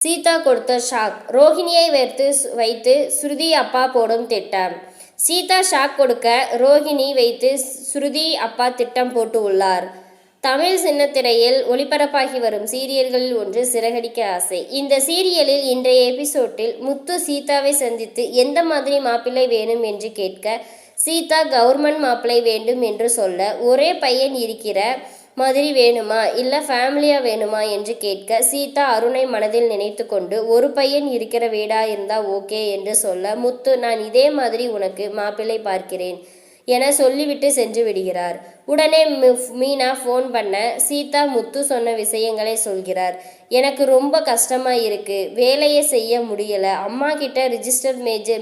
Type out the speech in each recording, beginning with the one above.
சீதா கொடுத்த ஷாக். ரோஹிணியை வைத்து ஸ்ருதி அப்பா போடும் திட்டம். சீதா ஷாக் கொடுக்க ரோஹிணி வைத்து ஸ்ருதி அப்பா திட்டம் போட்டு உள்ளார். தமிழ் சின்னத்திரையில் ஒளிபரப்பாகி வரும் சீரியல்களில் ஒன்று சிறகடிக்க ஆசை. இந்த சீரியலில் இன்றைய எபிசோட்டில் முத்து சீதாவை சந்தித்து எந்த மாதிரி மாப்பிள்ளை வேணும் என்று கேட்க, சீதா கவர்மெண்ட் மாப்பிள்ளை வேண்டும் என்று சொல்ல, ஒரே பையன் இருக்கிற மாதிரி வேணுமா இல்ல ஃபேமிலியா வேணுமா என்று கேட்க, சீதா அருணை மனதில் நினைத்து கொண்டு ஒரு பையன் இருக்கிற வீடா இருந்தா ஓகே என்று சொல்ல, முத்து நான் இதே மாதிரி உனக்கு மாப்பிள்ளை பார்க்கிறேன் என சொல்லிவிட்டு சென்று விடுகிறார். உடனே மீனா ஃபோன் பண்ண சீதா முத்து சொன்ன விஷயங்களை சொல்கிறார். எனக்கு ரொம்ப கஷ்டமா இருக்கு, வேலையை செய்ய முடியல, அம்மா கிட்ட ரிஜிஸ்டர்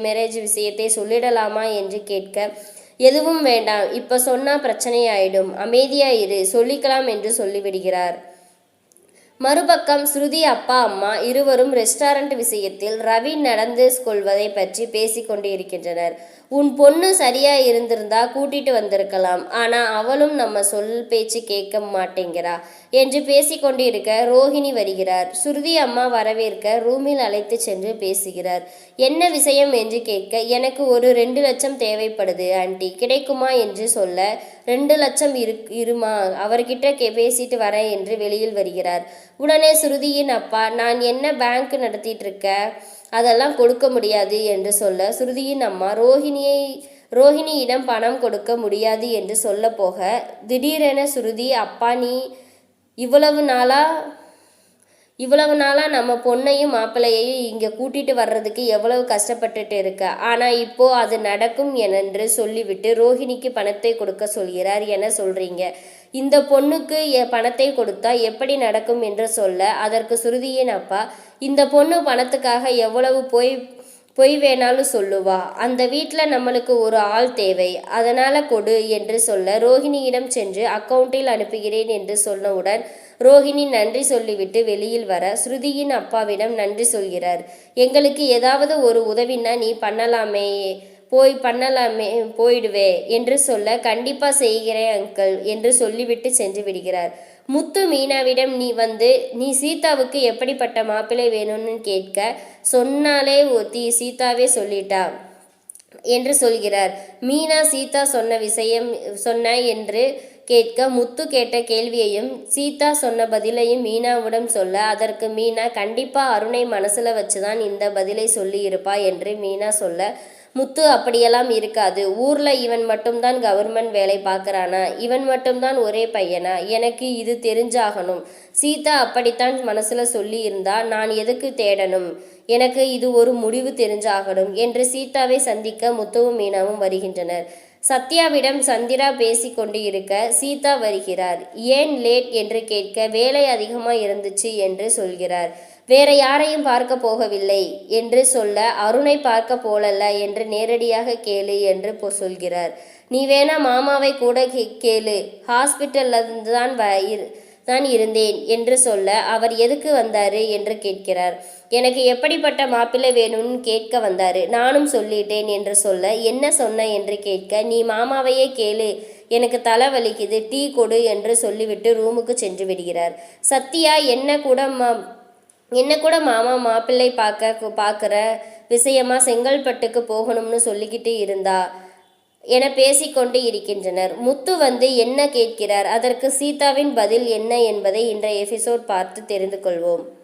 மேரேஜ் விஷயத்தை சொல்லிடலாமா என்று கேட்க, எதுவும் வேண்டாம், இப்ப சொன்னா பிரச்சனையாயிடும், அமைதியா இரு, சொல்லிக்கலாம் என்று சொல்லிவிடுகிறார். மறுபக்கம் ஸ்ருதி அப்பா அம்மா இருவரும் ரெஸ்டாரண்ட் விஷயத்தில் ரவி நடந்து கொள்வதை பற்றி பேசிக்கொண்டு இருக்கின்றனர். உன் பொண்ணு சரியா இருந்திருந்தா கூட்டிட்டு வந்திருக்கலாம், ஆனா அவளும் நம்ம சொல் பேச்சு கேட்க மாட்டேங்கிறா என்று பேசிக்கொண்டு இருக்க ரோஹிணி வருகிறார். ஸ்ருதி அம்மா வரவேற்க ரூமில் அழைத்து சென்று பேசுகிறார். என்ன விஷயம் என்று கேட்க, எனக்கு ஒரு 2 லட்சம் தேவைப்படுது ஆண்டி, கிடைக்குமா என்று சொல்ல, 2 லட்சம் இருமா, அவர்கிட்ட பேசிட்டு வரேன் என்று வெளியில் வருகிறார். உடனே ஸ்ருதியின் அப்பா, நான் என்ன பேங்க் நடத்திட்டு இருக்க, அதெல்லாம் கொடுக்க முடியாது என்று சொல்ல, ஸ்ருதியின் அம்மா ரோஹிணியிடம் பணம் கொடுக்க முடியாது என்று சொல்ல போக, திடீரென ஸ்ருதி அப்பா, நீ இவ்வளவு நாளா நம்ம பொண்ணையும் மாப்பிள்ளையையும் இங்கே கூட்டிட்டு வர்றதுக்கு எவ்வளவு கஷ்டப்பட்டுட்டு இருக்க, ஆனால் இப்போ அது நடக்கும் என்று சொல்லிவிட்டு ரோஹிணிக்கு பணத்தை கொடுக்க சொல்கிறார் என சொல்றீங்க. இந்த பொண்ணுக்கு பணத்தை கொடுத்தா எப்படி நடக்கும் என்று சொல்ல, அதற்கு ஸ்ருதியின் அப்பா, இந்த பொண்ணு பணத்துக்காக எவ்வளவு பொய் வேணாலும் சொல்லுவா, அந்த வீட்டில் நம்மளுக்கு ஒரு ஆள் தேவை, அதனால கொடு என்று சொல்ல, ரோஹிணியிடம் சென்று அக்கவுண்டில் அனுப்புகிறேன் என்று சொன்னவுடன் ரோஹிணி நன்றி சொல்லிவிட்டு வெளியில் வர, ஸ்ருதியின் அப்பாவிடம் நன்றி சொல்கிறார். எங்களுக்கு ஏதாவது ஒரு உதவினா நீ போயிடுவே என்று சொல்ல, கண்டிப்பா செய்கிறேன் அங்கிள் என்று சொல்லிவிட்டு சென்று விடுகிறார். முத்து மீனாவிடம் நீ சீதாவுக்கு எப்படிப்பட்ட மாப்பிள்ளை வேணும்னு கேட்க, சொன்னாலே சீதாவே சொல்லிட்டா என்று சொல்கிறார். மீனா சீதா சொன்ன என்று கேட்க, முத்து கேட்ட கேள்வியையும் சீதா சொன்ன பதிலையும் மீனாவிடம் சொல்ல, அதற்கு மீனா கண்டிப்பா அருணை மனசுல வச்சுதான் இந்த பதிலை சொல்லி இருப்பா என்று மீனா சொல்ல, முத்து அப்படியெல்லாம் இருக்காது, ஊர்ல இவன் மட்டும்தான் கவர்மெண்ட் வேலை பார்க்கறானா, இவன் மட்டும்தான் ஒரே பையனா, எனக்கு இது தெரிஞ்சாகணும், சீதா அப்படித்தான் மனசுல சொல்லி இருந்தா நான் எதுக்கு தேடணும், எனக்கு இது ஒரு முடிவு தெரிஞ்சாகணும் என்று சீதாவை சந்திக்க முத்துவும் மீனாவும் வருகின்றனர். சத்யாவிடம் சந்திரா பேசி கொண்டு இருக்க சீதா வருகிறார். ஏன் லேட் என்று கேட்க, வேலை அதிகமா இருந்துச்சு என்று சொல்கிறார். வேற யாரையும் பார்க்க போகவில்லை என்று சொல்ல, அருணை பார்க்க போலல்ல என்று நேரடியாக கேளு என்று சொல்கிறார். நீ வேணா மாமாவை கூட கேளு, ஹாஸ்பிட்டல்ல தான் இருந்தேன் என்று சொல்ல, அவர் எதுக்கு வந்தாரு என்று கேட்கிறார். எனக்கு எப்படிப்பட்ட மாப்பிள்ளை வேணும்னு கேட்க வந்தாரு, நானும் சொல்லிட்டேன் என்று சொல்ல, என்ன சொன்ன என்று கேட்க, நீ மாமாவையே கேளு, எனக்கு தலை வலிக்குது, டீ கொடு என்று சொல்லிவிட்டு ரூமுக்கு சென்று விடுகிறார். சத்யா என்ன கூட மாமா மாப்பிள்ளை பார்க்குற விஷயமா செங்கல்பட்டுக்கு போகணும்னு சொல்லிக்கிட்டு இருந்தா என பேசிக்கொண்டு இருக்கின்றனர். முத்து என்ன கேட்கிறார், அதற்கு சீதாவின் பதில் என்ன என்பதை இன்றைய எபிசோட் பார்த்து தெரிந்து கொள்வோம்.